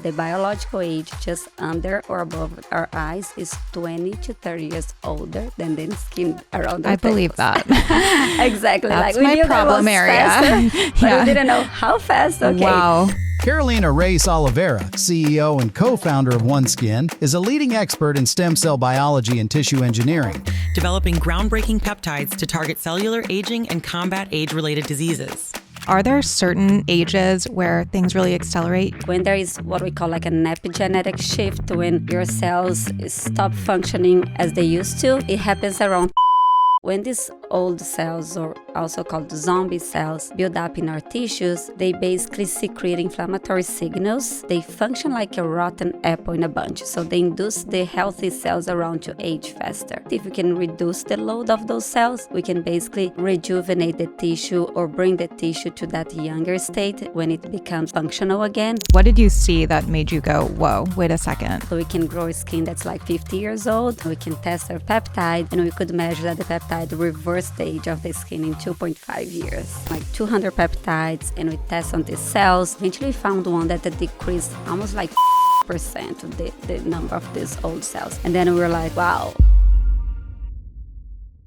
The biological age just under or above our eyes is 20 to 30 years older than the skin around our I believe temples. that. Exactly. That's like we my knew problem that was area. faster, but we didn't know how fast. Okay. Wow. Carolina Reis Oliveira, CEO and co-founder of OneSkin, is a leading expert in stem cell biology and tissue engineering, developing groundbreaking peptides to target cellular aging and combat age-related diseases. Are there certain ages where things really accelerate? When there is what we call like an epigenetic shift, when your cells stop functioning as they used to, it happens around when these old cells, or also called zombie cells, build up in our tissues, they basically secrete inflammatory signals. They function like a rotten apple in a bunch. So they induce the healthy cells around to age faster. If we can reduce the load of those cells, we can basically rejuvenate the tissue or bring the tissue to that younger state when it becomes functional again. What did you see that made you go, whoa, wait a second? So we can grow skin that's like 50 years old. We can test our peptide, and we could measure that the peptide reverse the age of the skin in 2.5 years. Like 200 peptides, and we test on these cells. Eventually we found one that decreased almost like percent of the number of these old cells. And then we were like, wow.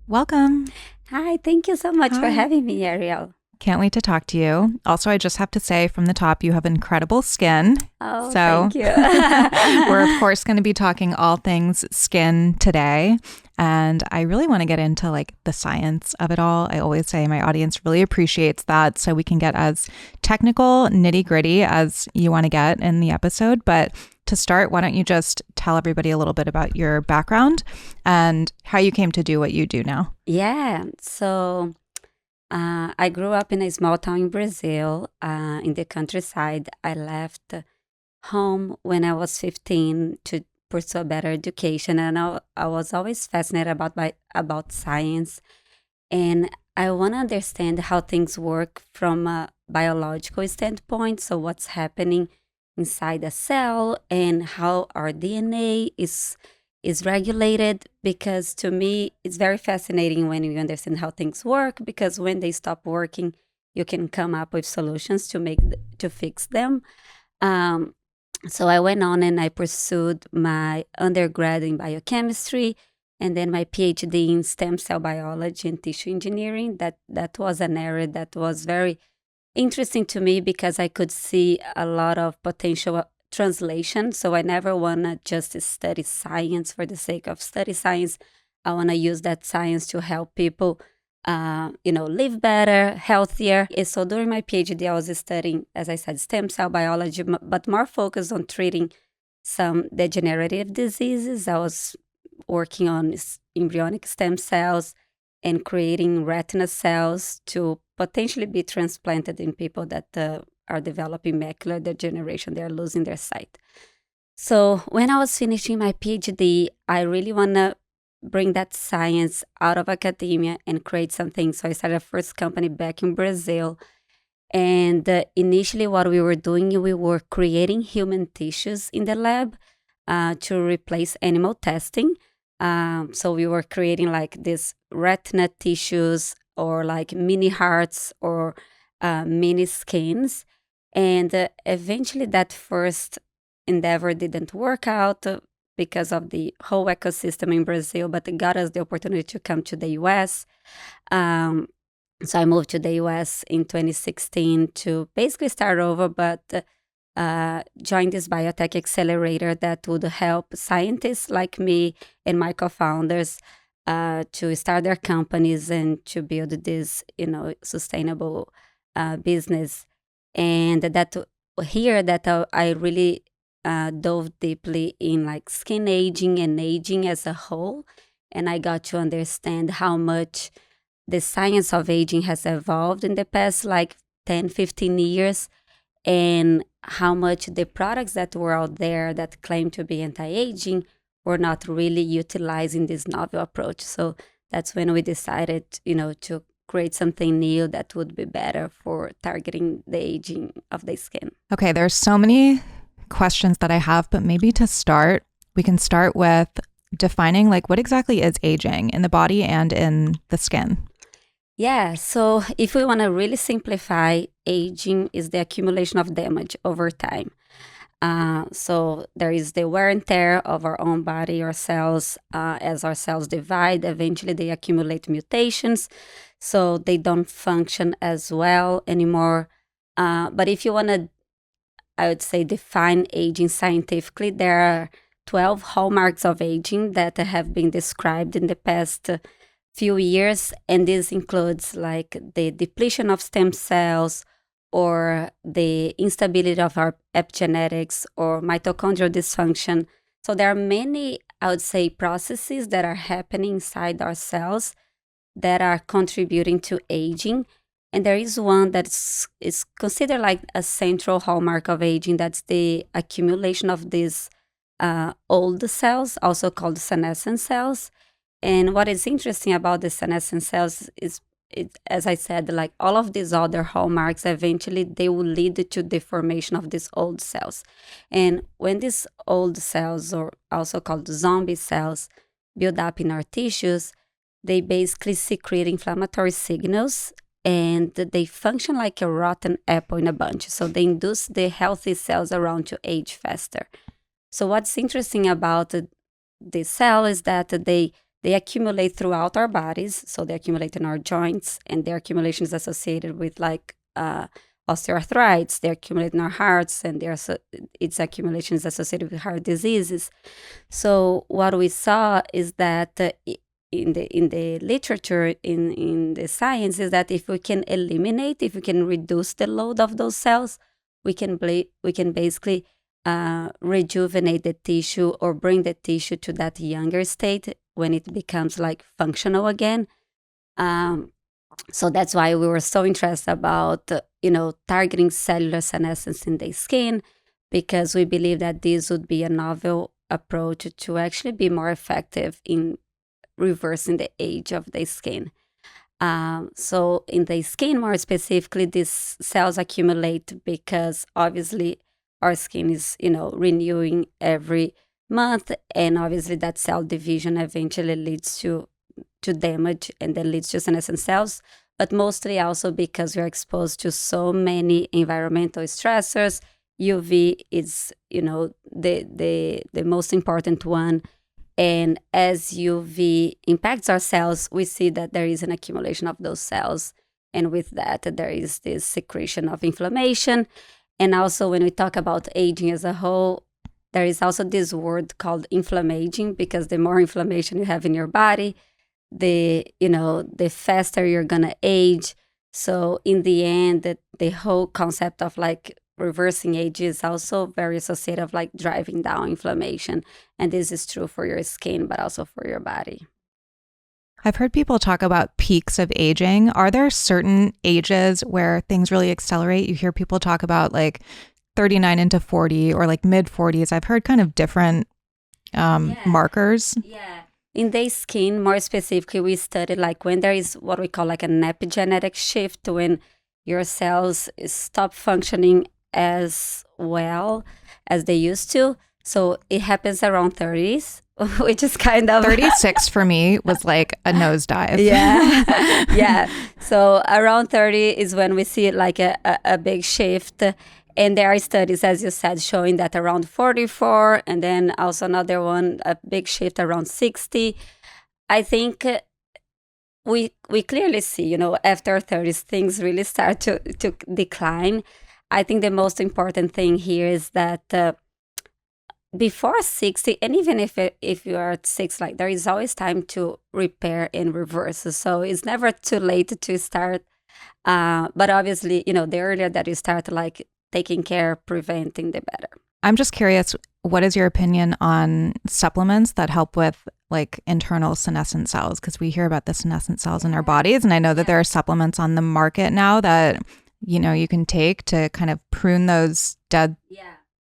Welcome. Hi, thank you so much for having me, Arielle. Can't wait to talk to you. Also, I just have to say from the top, you have incredible skin. Oh, so thank you. We're, of course, going to be talking all things skin today. And I really want to get into like the science of it all. I always say my audience really appreciates that. So we can get as technical, nitty gritty as you want to get in the episode. But to start, why don't you just tell everybody a little bit about your background and how you came to do what you do now? Yeah. So I grew up in a small town in Brazil, in the countryside. I left home when I was 15 to pursue a better education, and I was always fascinated about science, and I want to understand how things work from a biological standpoint. So what's happening inside a cell and how our DNA is regulated, because to me it's very fascinating when you understand how things work, because when they stop working you can come up with solutions to fix them. So I went on and I pursued my undergrad in biochemistry and then my PhD in stem cell biology and tissue engineering. That was an area that was very interesting to me because I could see a lot of potential translation. So I never want to just study science for the sake of study science. I want to use that science to help people live better, healthier. And so during my PhD, I was studying, as I said, stem cell biology, but more focused on treating some degenerative diseases. I was working on embryonic stem cells and creating retina cells to potentially be transplanted in people that are developing macular degeneration. They're losing their sight. So when I was finishing my PhD, I really want to bring that science out of academia and create something. So I started a first company back in Brazil. And initially what we were doing, we were creating human tissues in the lab to replace animal testing. So we were creating like these retina tissues or like mini hearts or mini skins. And eventually that first endeavor didn't work out because of the whole ecosystem in Brazil, but it got us the opportunity to come to the US. So I moved to the US in 2016 to basically start over, but joined this biotech accelerator that would help scientists like me and my co-founders to start their companies and to build this, sustainable business. And that I really dove deeply in like skin aging and aging as a whole. And I got to understand how much the science of aging has evolved in the past like 10, 15 years, and how much the products that were out there that claim to be anti-aging were not really utilizing this novel approach. So that's when we decided, to create something new that would be better for targeting the aging of the skin. Okay, there's so many questions that I have, but maybe to start, we can start with defining like what exactly is aging in the body and in the skin. Yeah, so if we want to really simplify, aging is the accumulation of damage over time. So there is the wear and tear of our own body or cells. As our cells divide, eventually they accumulate mutations, so they don't function as well anymore. But if you want to, I would say, define aging scientifically, there are 12 hallmarks of aging that have been described in the past few years, and this includes like the depletion of stem cells, or the instability of our epigenetics, or mitochondrial dysfunction. So there are many, I would say, processes that are happening inside our cells that are contributing to aging. And there is one that is considered like a central hallmark of aging. That's the accumulation of these old cells, also called senescent cells. And what is interesting about the senescent cells is, as I said, like all of these other hallmarks, eventually they will lead to the formation of these old cells. And when these old cells, or also called zombie cells, build up in our tissues, they basically secrete inflammatory signals, and they function like a rotten apple in a bunch. So they induce the healthy cells around to age faster. So what's interesting about the cell is that they accumulate throughout our bodies. So they accumulate in our joints, and their accumulation is associated with like osteoarthritis. They accumulate in our hearts, and its accumulation is associated with heart diseases. So what we saw is that in the literature, in the science, is that if we can reduce the load of those cells, we can basically rejuvenate the tissue, or bring the tissue to that younger state when it becomes like functional again. So that's why we were so interested about targeting cellular senescence in the skin, because we believe that this would be a novel approach to actually be more effective in reversing the age of the skin. So in the skin, more specifically, these cells accumulate because obviously our skin is, renewing every month, and obviously that cell division eventually leads to damage, and then leads to senescent cells. But mostly also because we're exposed to so many environmental stressors. UV is, the most important one. And as UV impacts our cells, we see that there is an accumulation of those cells. And with that, there is this secretion of inflammation. And also, when we talk about aging as a whole, there is also this word called inflammaging, because the more inflammation you have in your body, the faster you're gonna age. So in the end, the whole concept of like reversing age is also very associated of like driving down inflammation. And this is true for your skin, but also for your body. I've heard people talk about peaks of aging. Are there certain ages where things really accelerate? You hear people talk about like 39 into 40, or like mid 40s. I've heard kind of different markers. Yeah. In the skin, more specifically, we studied like when there is what we call like an epigenetic shift, when your cells stop functioning as well as they used to. So it happens around 30s, which is kind of 36 for me was like a nosedive. Yeah. Yeah. So around 30 is when we see like a big shift. And there are studies, as you said, showing that around 44, and then also another one, a big shift around 60. I think we clearly see, after 30s, things really start to decline. I think the most important thing here is that before 60, and even if you are at 6, like there is always time to repair and reverse. So it's never too late to start. But obviously, the earlier that you start, like taking care, preventing, the better. I'm just curious, what is your opinion on supplements that help with like internal senescent cells? Because we hear about the senescent cells in our bodies, and I know that there are supplements on the market now that you can take to kind of prune those dead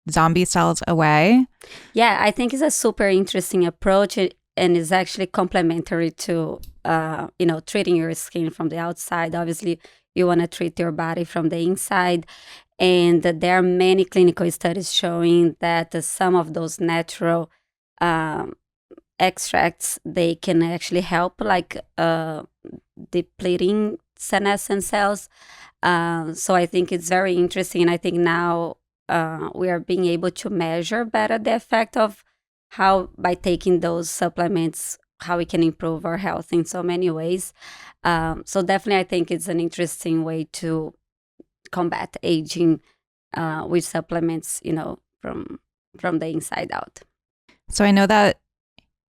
zombie cells away. Yeah, I think it's a super interesting approach, and is actually complementary to treating your skin from the outside. Obviously, you want to treat your body from the inside. And there are many clinical studies showing that some of those natural extracts, they can actually help like depleting senescent cells. So I think it's very interesting. And I think now we are being able to measure better the effect of how, by taking those supplements, how we can improve our health in so many ways. So definitely, I think it's an interesting way to combat aging with supplements, from the inside out. So I know that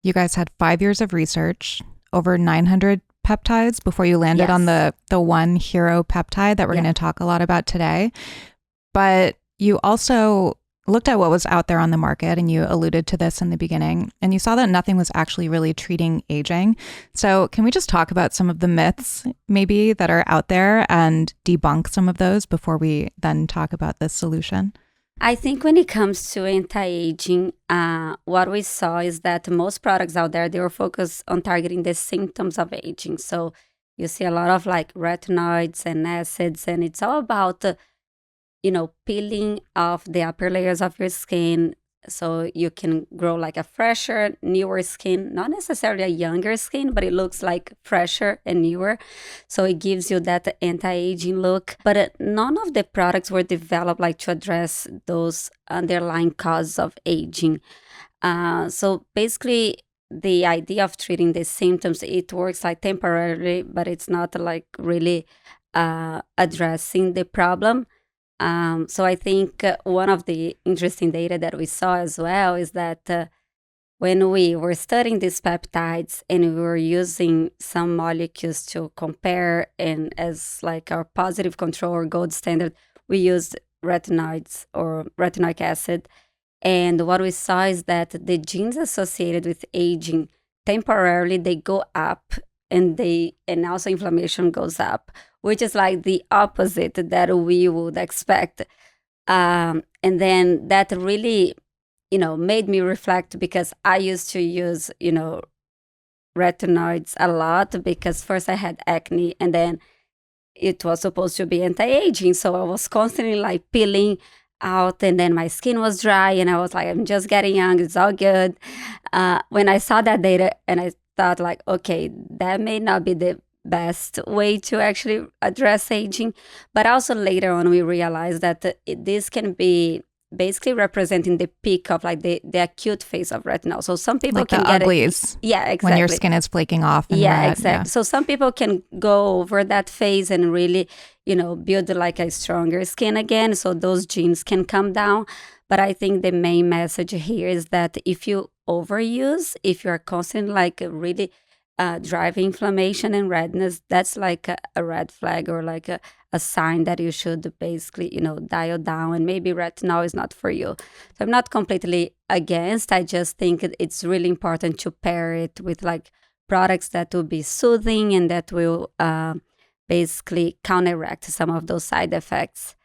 you guys had 5 years of research, over 900 peptides before you landed on the one hero peptide that we're going to talk a lot about today. But you also looked at what was out there on the market, and you alluded to this in the beginning, and you saw that nothing was actually really treating aging. So can we just talk about some of the myths maybe that are out there and debunk some of those before we then talk about this solution? I think when it comes to anti-aging, what we saw is that most products out there, they were focused on targeting the symptoms of aging. So you see a lot of like retinoids and acids, and it's all about, peeling off the upper layers of your skin so you can grow like a fresher, newer skin, not necessarily a younger skin, but it looks like fresher and newer. So it gives you that anti-aging look. But none of the products were developed like to address those underlying causes of aging. So basically, the idea of treating the symptoms, it works like temporarily, but it's not like really addressing the problem. So I think one of the interesting data that we saw as well is that when we were studying these peptides and we were using some molecules to compare, and as like our positive control or gold standard, we used retinoids or retinoic acid. And what we saw is that the genes associated with aging, temporarily they go up, and also inflammation goes up, which is like the opposite that we would expect. And then that really, made me reflect, because I used to use, retinoids a lot, because first I had acne, and then it was supposed to be anti-aging. So I was constantly like peeling out, and then my skin was dry, and I was like, I'm just getting young, it's all good. When I saw that data, and I thought like, okay, that may not be the best way to actually address aging. But also later on, we realized that this can be basically representing the peak of like the acute phase of retinol. So some people like can the get uglies. it. Yeah, exactly. When your skin is flaking off. And yeah, red. exactly. Yeah. So some people can go over that phase and really, build like a stronger skin again. So those genes can come down. But I think the main message here is that if you overuse, if you're constantly like really driving inflammation and redness, that's like a red flag, or like a sign that you should basically, dial down, and maybe retinol is not for you. So I'm not completely against. I just think it's really important to pair it with like products that will be soothing and that will basically counteract some of those side effects.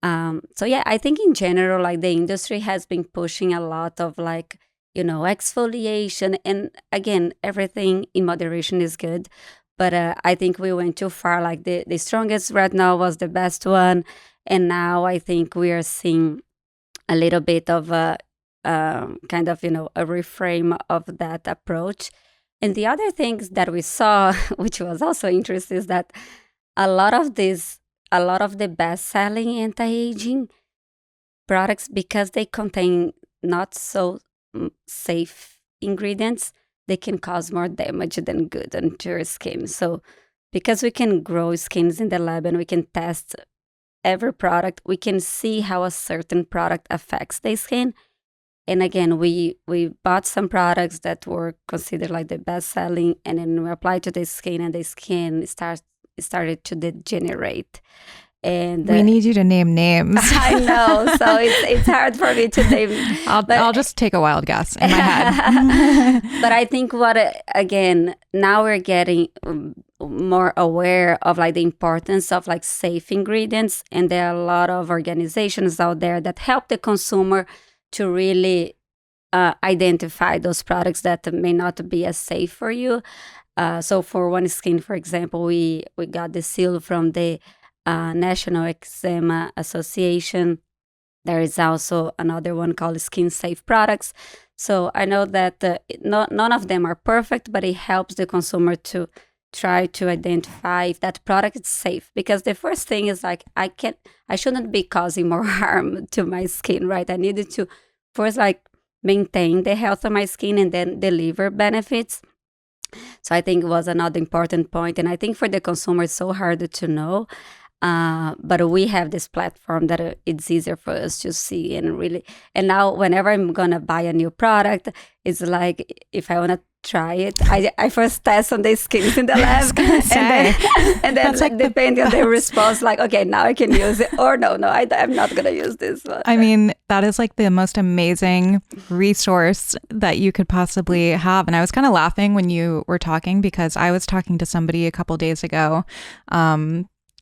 So yeah, I think in general, like the industry has been pushing a lot of like, exfoliation. And again, everything in moderation is good. But I think we went too far. Like the strongest retinol was the best one. And now I think we are seeing a little bit of a kind of, a reframe of that approach. And the other things that we saw, which was also interesting, is that a lot of the best-selling anti-aging products, because they contain not so safe ingredients, they can cause more damage than good onto your skin. So because we can grow skins in the lab and we can test every product, we can see how a certain product affects the skin. And again, we bought some products that were considered like the best selling, and then we applied to the skin, and the skin started to degenerate. And we need you to name names. I know, so it's hard for me to name. I'll just take a wild guess in my head. But I think again, now we're getting more aware of like the importance of like safe ingredients, and there are a lot of organizations out there that help the consumer to really identify those products that may not be as safe for you. So for OneSkin, for example, we got the seal from the National Eczema Association. There is also another one called Skin Safe Products. So I know that none of them are perfect, but it helps the consumer to try to identify if that product is safe, because the first thing is like I shouldn't be causing more harm to my skin, right? I needed to first like maintain the health of my skin and then deliver benefits. So I think it was another important point. And I think for the consumer, it's so hard to know. But we have this platform that it's easier for us to see and really. And now, whenever I'm gonna buy a new product, it's like if I wanna try it, I first test on the skins in the lab, and then like depending on the response, like okay, now I can use it, or no, I'm not gonna use this one. I mean, that is like the most amazing resource that you could possibly have. And I was kind of laughing when you were talking, because I was talking to somebody a couple days ago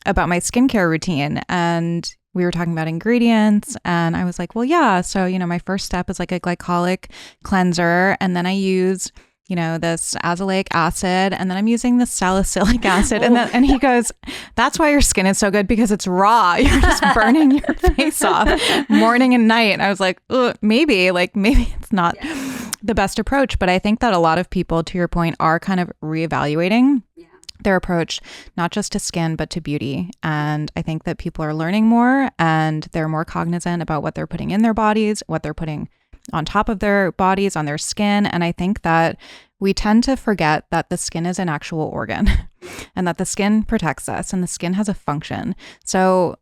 about my skincare routine, and we were talking about ingredients, and I was like, well, yeah, so, my first step is like a glycolic cleanser, and then I use, this azelaic acid, and then I'm using the salicylic acid. And he goes, that's why your skin is so good, because it's raw. You're just burning your face off morning and night. And I was like, maybe it's not the best approach. But I think that a lot of people, to your point, are kind of reevaluating their approach, not just to skin, but to beauty. And I think that people are learning more, and they're more cognizant about what they're putting in their bodies, what they're putting on top of their bodies, on their skin. And I think that we tend to forget that the skin is an actual organ and that the skin protects us and the skin has a function. So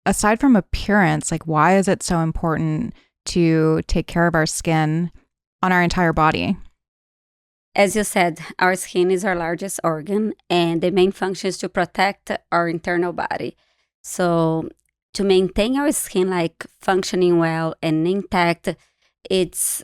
aside from appearance, like, why is it so important to take care of our skin on our entire body? As you said, our skin is our largest organ, and the main function is to protect our internal body. So to maintain our skin like functioning well and intact, it's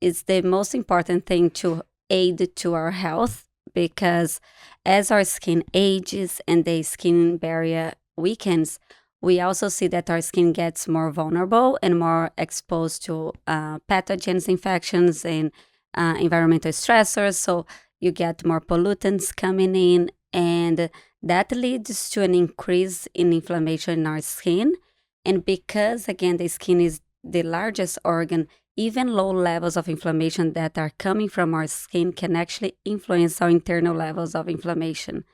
the most important thing to aid to our health, because as our skin ages and the skin barrier weakens, we also see that our skin gets more vulnerable and more exposed to pathogens, infections, and environmental stressors. So you get more pollutants coming in, and that leads to an increase in inflammation in our skin. And because, again, the skin is the largest organ, even low levels of inflammation that are coming from our skin can actually influence our internal levels of inflammation.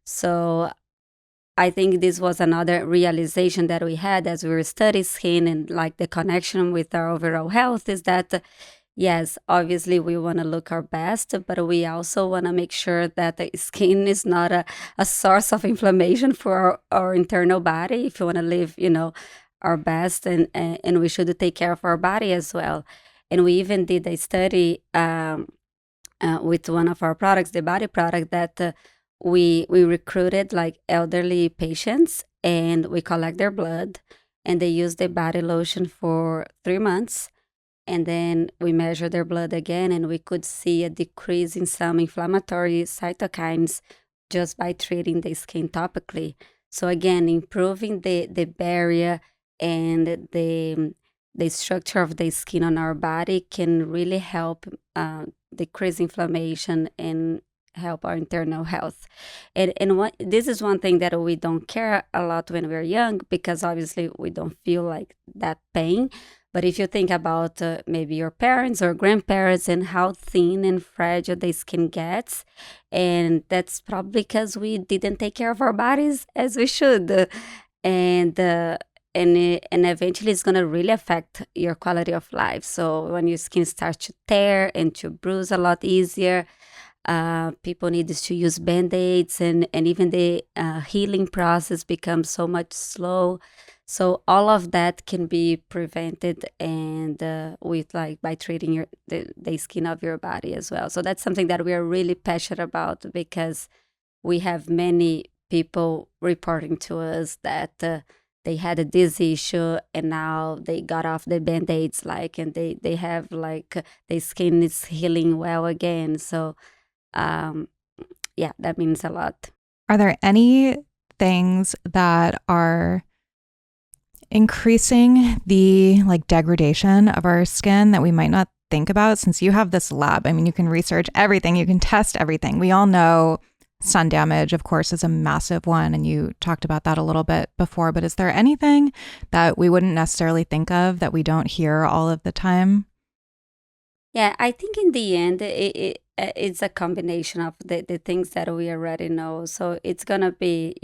So I think this was another realization that we had as we were studying skin, and like the connection with our overall health is that, yes, obviously we want to look our best, but we also want to make sure that the skin is not a source of inflammation for our internal body. If you want to live, our best, and we should take care of our body as well. And we even did a study with one of our products, the body product, that we recruited like elderly patients, and we collect their blood, and they use the body lotion for 3 months. And then we measure their blood again, and we could see a decrease in some inflammatory cytokines just by treating the skin topically. So again, improving the barrier and the structure of the skin on our body can really help decrease inflammation and help our internal health. And this is one thing that we don't care a lot when we're young, because obviously we don't feel like that pain. But if you think about maybe your parents or grandparents and how thin and fragile the skin gets, and that's probably because we didn't take care of our bodies as we should. And eventually it's going to really affect your quality of life. So when your skin starts to tear and to bruise a lot easier, people need to use Band-Aids, and even the healing process becomes so much slow. So all of that can be prevented, and by treating the skin of your body as well. So that's something that we are really passionate about, because we have many people reporting to us that they had this issue and now they got off the Band-Aids, and they have the skin is healing well again. So that means a lot. Are there any things that are increasing the degradation of our skin that we might not think about? Since you have this lab, I mean, you can research everything, you can test everything. We all know sun damage, of course, is a massive one, and you talked about that a little bit before, but is there anything that we wouldn't necessarily think of that we don't hear all of the time? Yeah, I think in the end, it's a combination of the things that we already know. So it's going to be,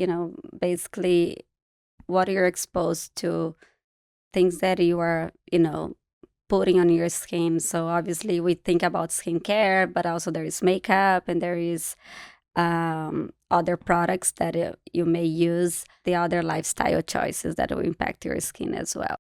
basically what you're exposed to, things that you are, putting on your skin. So obviously we think about skincare, but also there is makeup and there is other products that you may use, the other lifestyle choices that will impact your skin as well.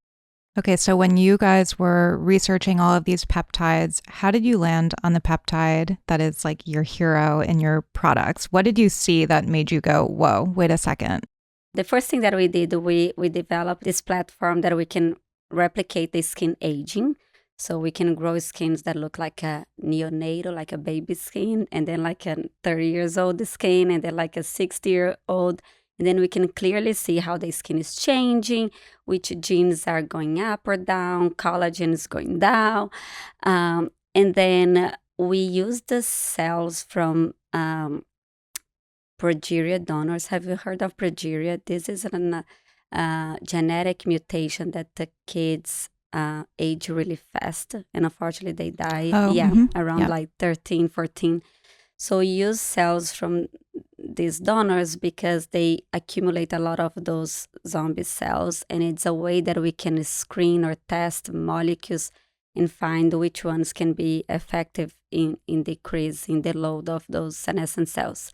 Okay, so when you guys were researching all of these peptides, how did you land on the peptide that is like your hero in your products? What did you see that made you go, whoa, wait a second? The first thing that we did, we developed this platform that we can replicate the skin aging. So we can grow skins that look like a neonatal, like a baby skin, and then like a 30 years old skin, and then like a 60-year-old. And then we can clearly see how the skin is changing, which genes are going up or down, collagen is going down. And then we use the cells from progeria donors. Have you heard of progeria? This is a genetic mutation that the kids age really fast, and unfortunately they die around like 13, 14. So we use cells from these donors because they accumulate a lot of those zombie cells, and it's a way that we can screen or test molecules and find which ones can be effective in decreasing the load of those senescent cells.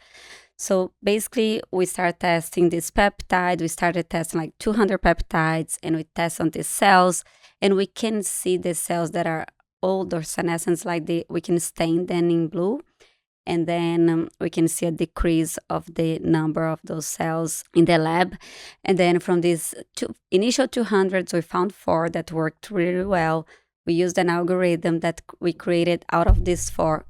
So basically, we start testing this peptide. We started testing like 200 peptides, and we test on these cells, and we can see the cells that are old or senescent, we can stain them in blue, and then we can see a decrease of the number of those cells in the lab. And then from these initial 200s, we found 4 that worked really well. We used an algorithm that we created out of these 4,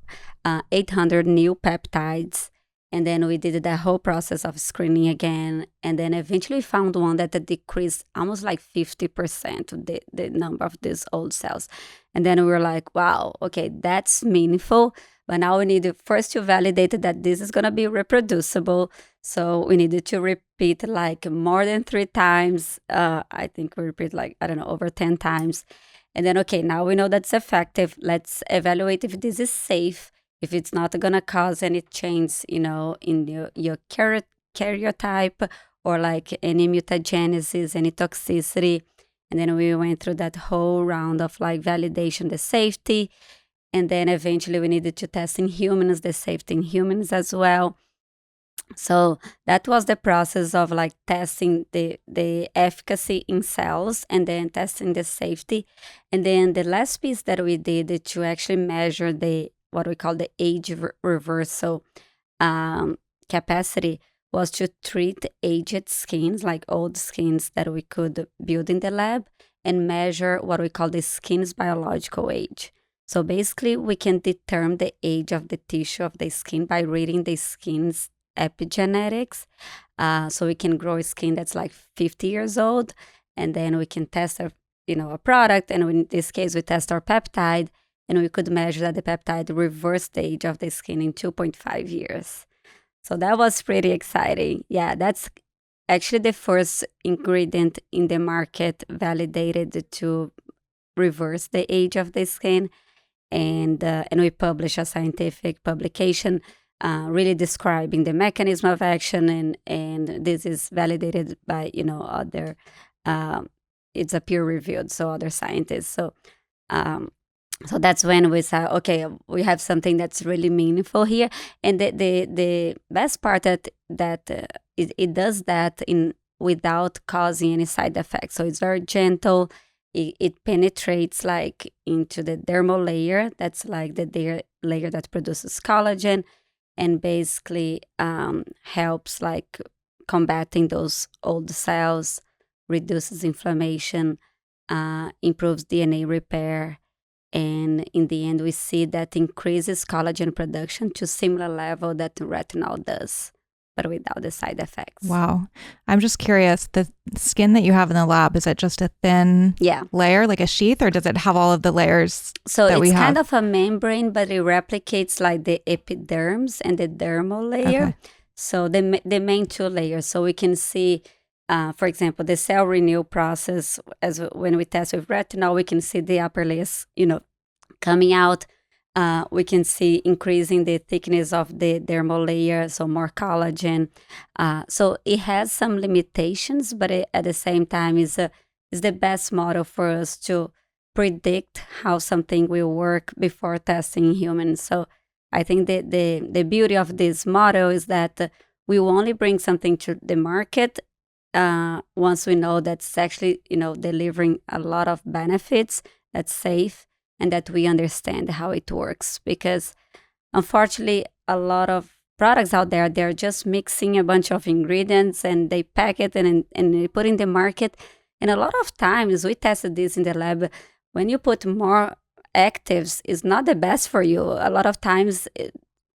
800 new peptides. And then we did the whole process of screening again. And then eventually found one that decreased almost like 50% of the number of these old cells. And then we were like, wow, okay, that's meaningful. But now we need first to validate that this is going to be reproducible. So we needed to repeat like more than 3 times. I think we repeat like, I don't know, over 10 times. And then, okay, now we know that's effective. Let's evaluate if this is safe, if it's not going to cause any change, in your karyotype or like any mutagenesis, any toxicity. And then we went through that whole round of like validation, the safety. And then eventually we needed to test in humans, the safety in humans as well. So that was the process of like testing the efficacy in cells and then testing the safety. And then the last piece that we did to actually measure what we call the age reversal capacity was to treat aged skins, like old skins that we could build in the lab, and measure what we call the skin's biological age. So basically, we can determine the age of the tissue of the skin by reading the skin's epigenetics. So we can grow a skin that's like 50 years old, and then we can test a product. And in this case, we test our peptide, and we could measure that the peptide reversed the age of the skin in 2.5 years. So that was pretty exciting. Yeah, that's actually the first ingredient in the market validated to reverse the age of the skin. And we published a scientific publication really describing the mechanism of action, and this is validated by other. It's a peer reviewed, so other scientists. So that's when we said, okay, we have something that's really meaningful here. And the best part that it does that without causing any side effects. So it's very gentle. It penetrates like into the dermal layer. That's like the layer that produces collagen, and basically helps like combating those old cells, reduces inflammation, improves DNA repair. And in the end, we see that increases collagen production to similar level that retinol does, but without the side effects. Wow. I'm just curious, the skin that you have in the lab, is it just a thin layer, like a sheath, or does it have all of the layers that we have? So it's kind of a membrane, but it replicates like the epidermis and the dermal layer. Okay. So the main 2 layers. So we can see, for example, the cell renewal process, as when we test with retinol, we can see the upper layers, coming out. We can see increasing the thickness of the dermal layer, so more collagen. So it has some limitations, but at the same time is the best model for us to predict how something will work before testing in humans. So I think the beauty of this model is that we will only bring something to the market once we know that's actually, delivering a lot of benefits, that's safe, and that we understand how it works. Because unfortunately, a lot of products out there, they're just mixing a bunch of ingredients and they pack it and they put in the market. And a lot of times, we tested this in the lab, when you put more actives, it's not the best for you. A lot of times,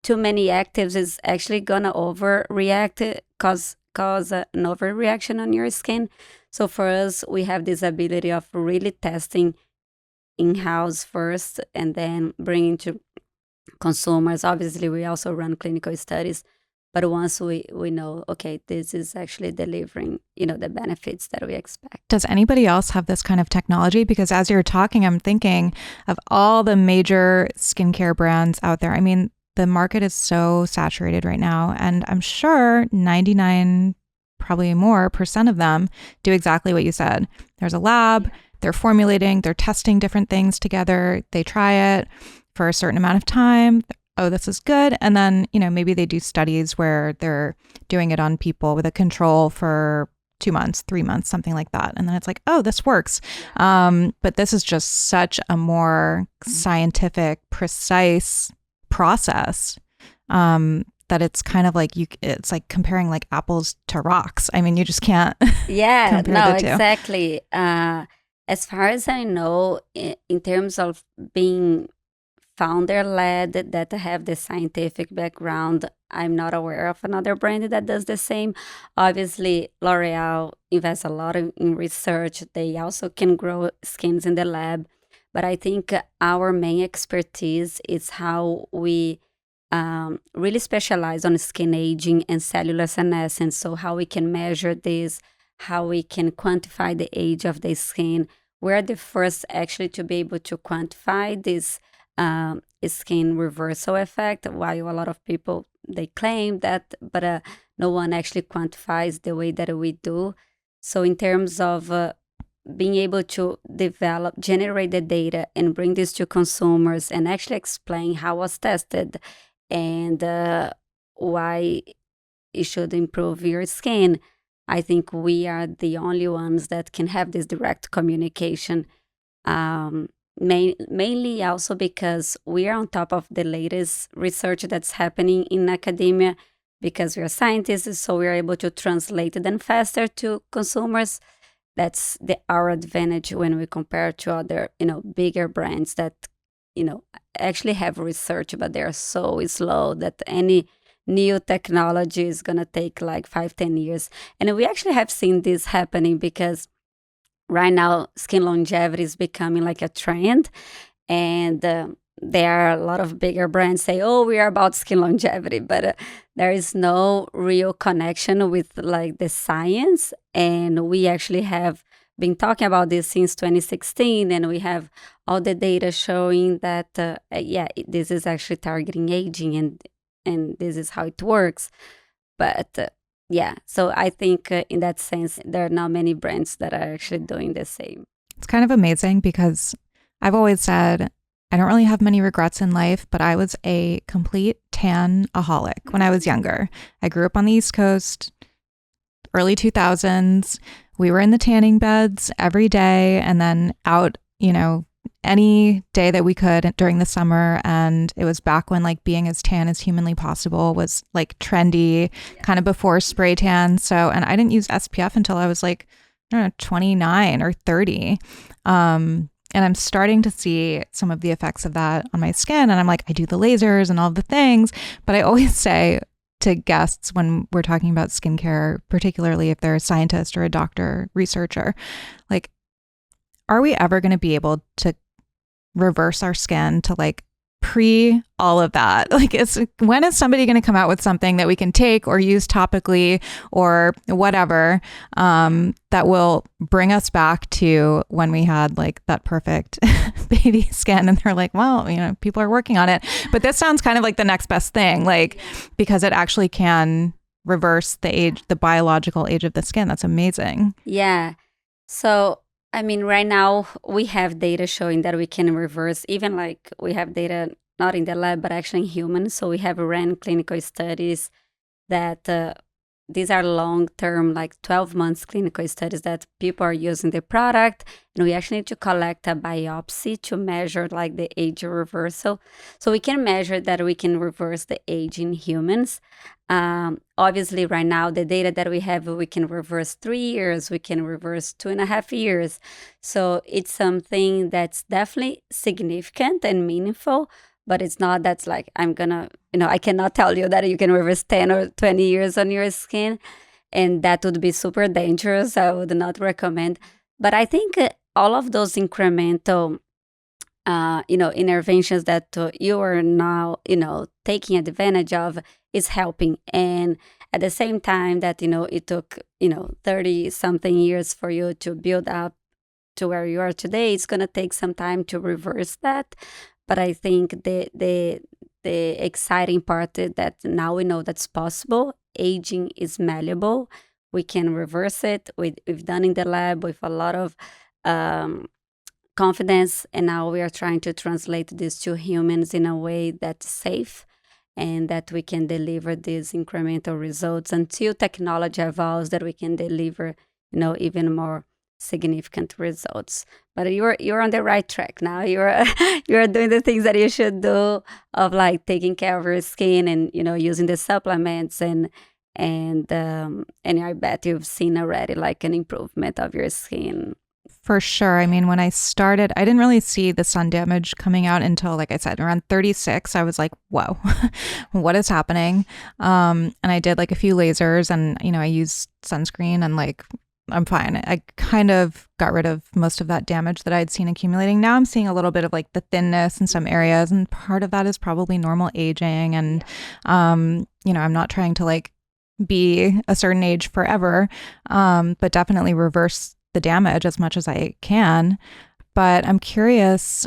too many actives is actually gonna overreact, cause an overreaction on your skin. So for us, we have this ability of really testing in-house first and then bringing to consumers. Obviously, we also run clinical studies, but once we know, okay, this is actually delivering, the benefits that we expect. Does anybody else have this kind of technology? Because as you're talking, I'm thinking of all the major skincare brands out there. I mean, the market is so saturated right now, and I'm sure 99, probably more % of them do exactly what you said. There's a lab, they're formulating, they're testing different things together, they try it for a certain amount of time. Oh, this is good. And then, maybe they do studies where they're doing it on people with a control for 2 months, 3 months, something like that. And then it's like, oh, this works. But this is just such a more scientific, precise process that it's kind of like it's like comparing like apples to rocks. I mean, you just can't Yeah, compare no, the two. exactly. As far as I know, in terms of being founder-led that have the scientific background, I'm not aware of another brand that does the same. Obviously, L'Oreal invests a lot in research. They also can grow skins in the lab. But I think our main expertise is how we really specialize on skin aging and cellular senescence. So how we can measure this, how we can quantify the age of the skin. We're the first actually to be able to quantify this skin reversal effect, while a lot of people, they claim that, but no one actually quantifies the way that we do. So in terms of being able to generate the data and bring this to consumers and actually explain how it was tested and why it should improve your skin, I think we are the only ones that can have this direct communication. Mainly also because we are on top of the latest research that's happening in academia, because we are scientists, so we are able to translate them faster to consumers. That's our advantage when we compare to other, bigger brands that, actually have research, but they're so slow that any new technology is going to take like 5-10 years. And we actually have seen this happening because right now skin longevity is becoming like a trend. And there are a lot of bigger brands say, oh, we are about skin longevity, but there is no real connection with like the science. And we actually have been talking about this since 2016, and we have all the data showing that, this is actually targeting aging, and this is how it works. But so I think in that sense, there are not many brands that are actually doing the same. It's kind of amazing because I've always said I don't really have many regrets in life, but I was a complete tan-aholic when I was younger. I grew up on the East Coast, early 2000s. We were in the tanning beds every day and then out, any day that we could during the summer. And it was back when like being as tan as humanly possible was like trendy, kind of before spray tan. So, and I didn't use SPF until I was like, I don't know, 29 or 30. And I'm starting to see some of the effects of that on my skin. And I'm like, I do the lasers and all the things. But I always say to guests when we're talking about skincare, particularly if they're a scientist or a doctor, researcher, like, are we ever going to be able to reverse our skin to like pre all of that? Like, when is somebody going to come out with something that we can take or use topically or whatever, that will bring us back to when we had like that perfect baby skin? And they're like, well, you know, people are working on it, but this sounds kind of like the next best thing, like, because it actually can reverse the age, the biological age of the skin. That's amazing. Yeah. So, I mean, right now we have data showing that we can reverse, even like we have data not in the lab, but actually in humans. So we have ran clinical studies that these are long-term, like 12 months clinical studies that people are using the product. And we actually need to collect a biopsy to measure like the age reversal. So we can measure that we can reverse the age in humans. Obviously, right now, the data that we have, we can reverse 3 years, we can reverse 2.5 years. So it's something that's definitely significant and meaningful, but it's not that's like, I'm gonna, you know, I cannot tell you that you can reverse 10 or 20 years on your skin. And that would be super dangerous. I would not recommend. But I think all of those incremental interventions that you are now, taking advantage of is helping. And at the same time that, it took, 30 something years for you to build up to where you are today, it's going to take some time to reverse that. But I think the exciting part is that now we know that's possible. Aging is malleable. We can reverse it. We've done in the lab with a lot of confidence, and now we are trying to translate this to humans in a way that's safe and that we can deliver these incremental results until technology evolves, that we can deliver, even more significant results. But you're on the right track now. You're doing the things that you should do, of like taking care of your skin and using the supplements and I bet you've seen already like an improvement of your skin. For sure. I mean, when I started, I didn't really see the sun damage coming out until, like I said, around 36. I was like, whoa, what is happening? And I did like a few lasers and, I used sunscreen and like, I'm fine. I kind of got rid of most of that damage that I'd seen accumulating. Now I'm seeing a little bit of like the thinness in some areas. And part of that is probably normal aging. And, I'm not trying to like be a certain age forever, but definitely reverse the damage as much as I can. But I'm curious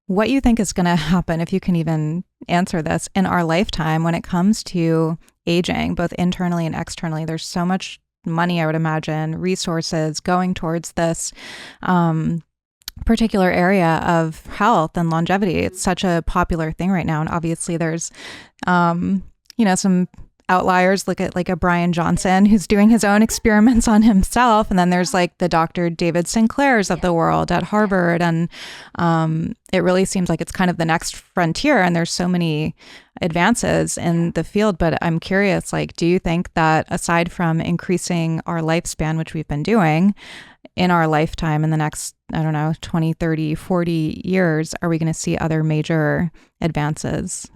what you think is going to happen, if you can even answer this, in our lifetime when it comes to aging, both internally and externally. There's so much money, I would imagine, resources going towards this particular area of health and longevity. It's such a popular thing right now. And obviously there's, some outliers. Look at like a Brian Johnson who's doing his own experiments on himself. And then there's like the Dr. David Sinclairs of the world at Harvard. And it really seems like it's kind of the next frontier. And there's so many advances in the field. But I'm curious, like, do you think that aside from increasing our lifespan, which we've been doing in our lifetime in the next, 20, 30, 40 years, are we going to see other major advances?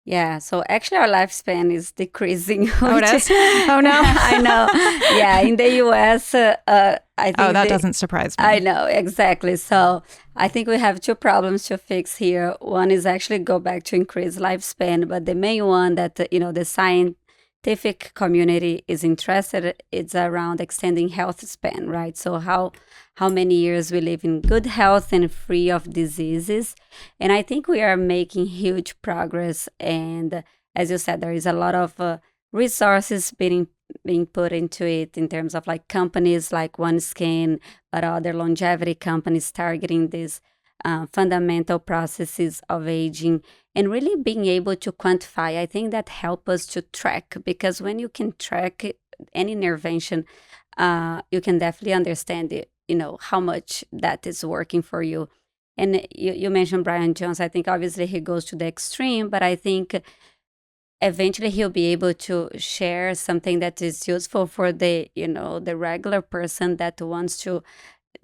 Yeah, so actually our lifespan is decreasing. Oh, it is? Oh, no. I know. Yeah, in the US, I think... Oh, that doesn't surprise me. I know, exactly. So I think we have two problems to fix here. One is actually go back to increase lifespan, but the main one that, the scientific community is interested, it's around extending health span, right? So how many years we live in good health and free of diseases. And I think we are making huge progress. And as you said, there is a lot of resources being put into it in terms of like companies like OneSkin, but other longevity companies targeting these fundamental processes of aging and really being able to quantify. I think that help us to track, because when you can track any intervention, you can definitely understand it, how much that is working for you. And you mentioned Brian Jones. I think obviously he goes to the extreme, but I think eventually he'll be able to share something that is useful for the, the regular person that wants to,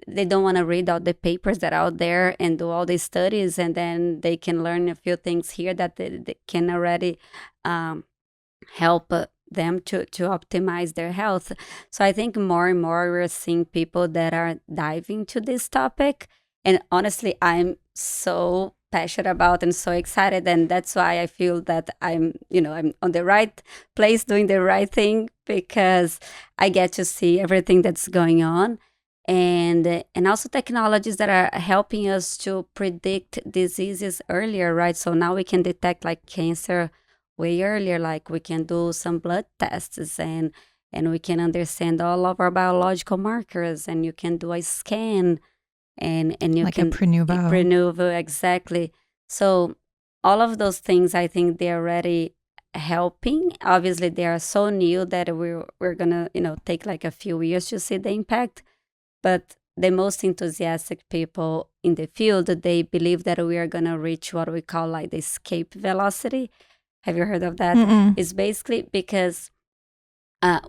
they don't want to read all the papers that are out there and do all these studies, and then they can learn a few things here that they can already help them to optimize their health. So I think more and more we're seeing people that are diving to this topic. And honestly, I'm so passionate about and so excited. And that's why I feel that I'm on the right place doing the right thing, because I get to see everything that's going on. And also technologies that are helping us to predict diseases earlier, right? So now we can detect like cancer way earlier, like we can do some blood tests, and we can understand all of our biological markers, and you can do a scan, and you Like can a Prenuvo. Prenuvo, exactly. So all of those things, I think they're already helping. Obviously, they are so new that we're gonna take like a few years to see the impact. But the most enthusiastic people in the field, they believe that we are gonna reach what we call like the escape velocity. Have you heard of that? Mm-mm. It's basically because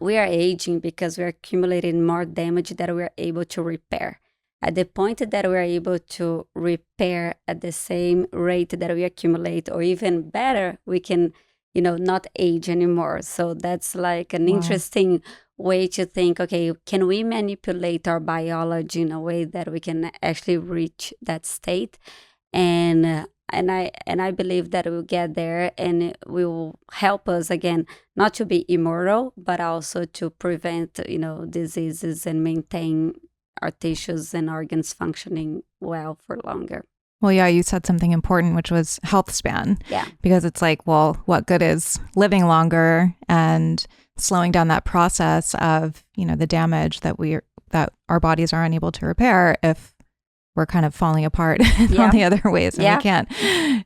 we are aging because we're accumulating more damage that we're able to repair. At the point that we're able to repair at the same rate that we accumulate, or even better, we can, not age anymore. So that's like an Wow. interesting way to think, okay, can we manipulate our biology in a way that we can actually reach that state? And I believe that we'll get there, and it will help us again not to be immortal, but also to prevent diseases and maintain our tissues and organs functioning well for longer. Well, yeah, you said something important, which was health span. Yeah. Because it's like, well, what good is living longer and slowing down that process of, the damage that our bodies are unable to repair if we're kind of falling apart in all the other ways and we can't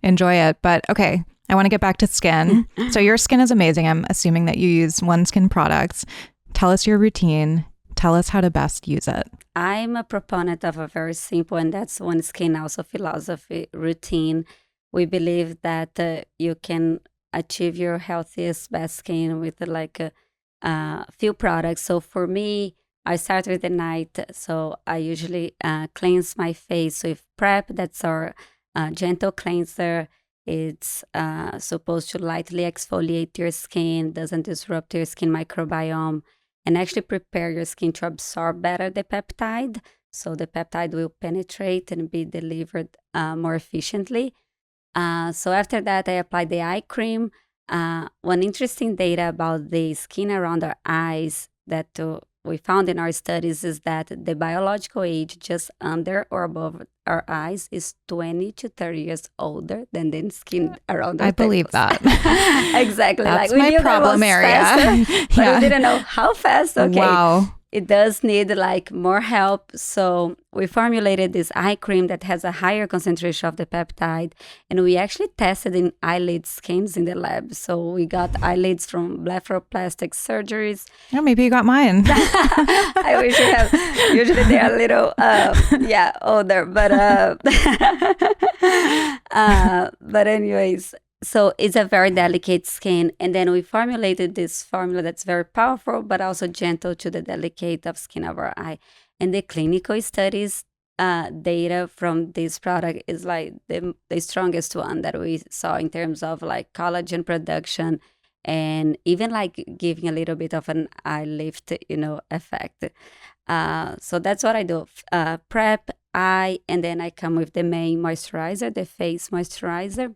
enjoy it. But okay, I want to get back to skin. So your skin is amazing. I'm assuming that you use OneSkin products. Tell us your routine. Tell us how to best use it. I'm a proponent of a very simple, and that's OneSkin also philosophy, routine. We believe that you can achieve your healthiest, best skin with like a few products. So for me, I start with the night. So I usually cleanse my face with Prep. That's our gentle cleanser. It's supposed to lightly exfoliate your skin, doesn't disrupt your skin microbiome, and actually prepare your skin to absorb better the peptide. So the peptide will penetrate and be delivered more efficiently. So after that, I apply the eye cream. One interesting data about the skin around our eyes that we found in our studies is that the biological age just under or above our eyes is 20 to 30 years older than the skin around our I believe temples. that. Exactly. That's like we my knew problem that was area. faster, but Yeah. we didn't know how fast. Okay. Wow. It does need like more help. So we formulated this eye cream that has a higher concentration of the peptide, and we actually tested in eyelid skins in the lab. So we got eyelids from blepharoplastic surgeries. Oh, maybe you got mine. I wish you have. Usually they are a little, older, but anyways. So it's a very delicate skin. And then we formulated this formula that's very powerful, but also gentle to the delicate of skin of our eye. And the clinical studies data from this product is like the strongest one that we saw in terms of like collagen production, and even like giving a little bit of an eye lift, effect. So that's what I do. Prep, eye, and then I come with the main moisturizer, the face moisturizer.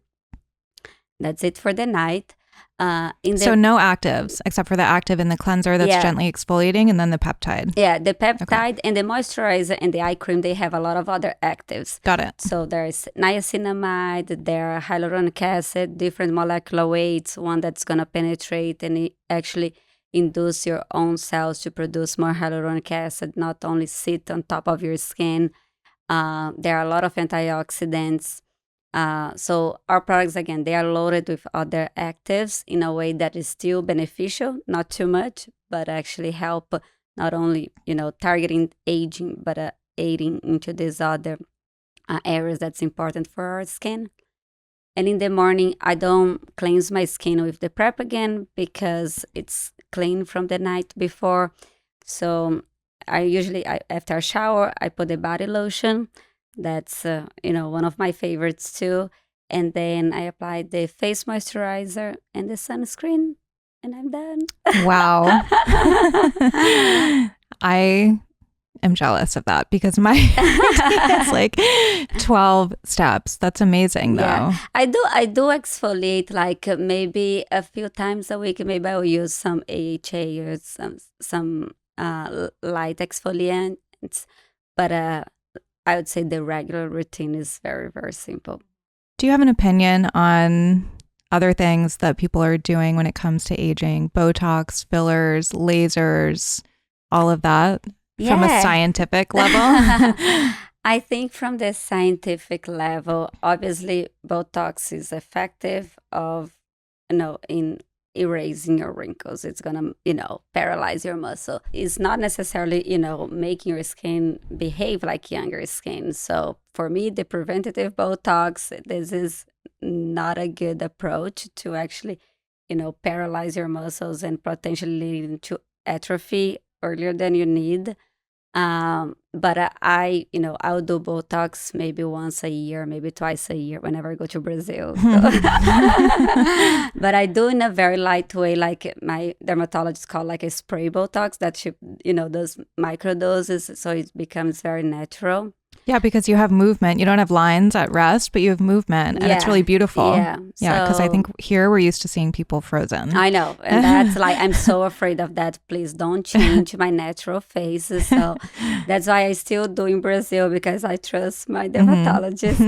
That's it for the night. So no actives except for the active in the cleanser that's gently exfoliating, and then the peptide. Yeah, the peptide and the moisturizer and the eye cream, they have a lot of other actives. Got it. So there's niacinamide, there are hyaluronic acid, different molecular weights, one that's going to penetrate and actually induce your own cells to produce more hyaluronic acid, not only sit on top of your skin. There are a lot of antioxidants. So our products, again, they are loaded with other actives in a way that is still beneficial, not too much, but actually help not only, targeting aging, but aiding into these other areas that's important for our skin. And in the morning, I don't cleanse my skin with the Prep again because it's clean from the night before. So I usually, after a shower, I put the body lotion. That's, one of my favorites too. And then I apply the face moisturizer and the sunscreen, and I'm done. Wow. I am jealous of that because my routine is like 12 steps. That's amazing though. Yeah, I do exfoliate like maybe a few times a week. Maybe I will use some AHA or some light exfoliants, but I would say the regular routine is very, very simple. Do you have an opinion on other things that people are doing when it comes to aging? Botox, fillers, lasers, all of that from a scientific level? I think from the scientific level, obviously Botox is effective in erasing your wrinkles. It's gonna, paralyze your muscle. It's not necessarily, making your skin behave like younger skin. So for me, the preventative Botox, this is not a good approach to actually, paralyze your muscles and potentially lead to atrophy earlier than you need. But I'll do Botox maybe once a year, maybe twice a year whenever I go to Brazil. So. But I do in a very light way, like my dermatologist called like a spray Botox that she, does micro doses, so it becomes very natural. Yeah, because you have movement. You don't have lines at rest, but you have movement, and it's really beautiful. Yeah, because I think here we're used to seeing people frozen. I know, and that's like I'm so afraid of that. Please don't change my natural face. So that's why I still do in Brazil, because I trust my dermatologist.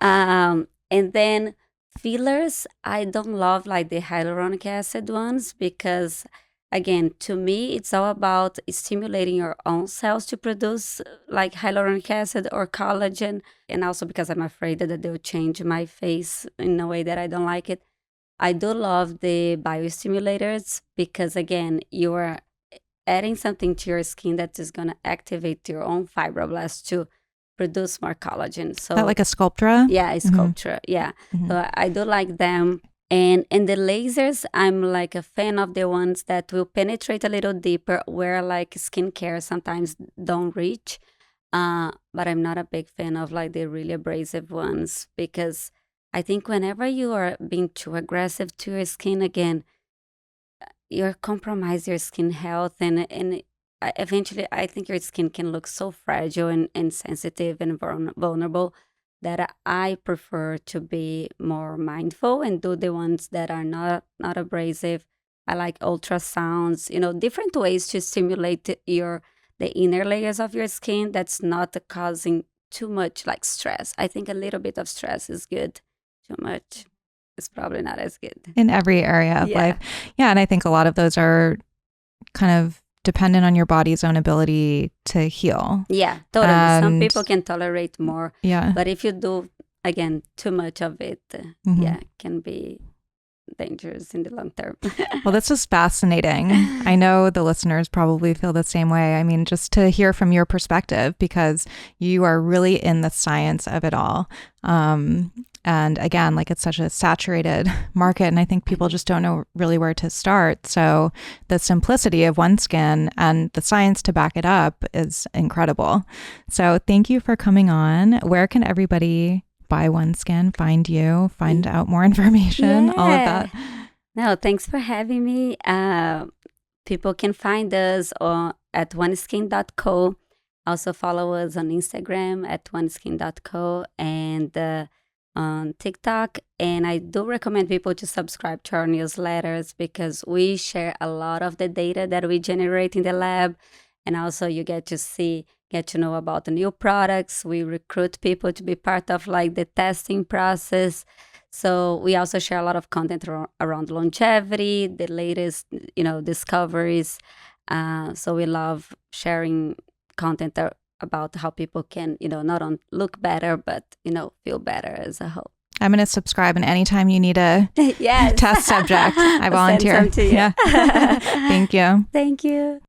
And then fillers, I don't love like the hyaluronic acid ones because, again, to me, it's all about stimulating your own cells to produce like hyaluronic acid or collagen. And also because I'm afraid that they'll change my face in a way that I don't like it. I do love the biostimulators because, again, you are adding something to your skin that is going to activate your own fibroblasts to produce more collagen. So that like a Sculptra? Yeah, a Sculptra. Yeah. So I do like them. And the lasers, I'm like a fan of the ones that will penetrate a little deeper where like skincare sometimes don't reach. But I'm not a big fan of like the really abrasive ones because I think whenever you are being too aggressive to your skin, again, you're compromising your skin health and eventually I think your skin can look so fragile and sensitive and vulnerable that I prefer to be more mindful and do the ones that are not abrasive. I like ultrasounds, different ways to stimulate the inner layers of your skin that's not causing too much like stress. I think a little bit of stress is good. Too much is probably not as good. In every area of life. Yeah, and I think a lot of those are kind of dependent on your body's own ability to heal. Yeah, totally. Some people can tolerate more. Yeah. But if you do, again, too much of it, it can be dangerous in the long term. Well, this is fascinating. I know the listeners probably feel the same way. I mean, just to hear from your perspective, because you are really in the science of it all. And again, like it's such a saturated market, and I think people just don't know really where to start. So the simplicity of OneSkin and the science to back it up is incredible. So thank you for coming on. Where can everybody buy OneSkin, find you, find out more information, all of that? No, thanks for having me. People can find us at oneskin.co. Also follow us on Instagram at oneskin.co and on TikTok. And I do recommend people to subscribe to our newsletters because we share a lot of the data that we generate in the lab. And also you get to know about the new products. We recruit people to be part of like the testing process. So we also share a lot of content around longevity, the latest, discoveries. So we love sharing content about how people can, not only look better, but, feel better as a whole. I'm going to subscribe, and anytime you need a test subject, I volunteer. Send some to you. Yeah. Thank you. Thank you.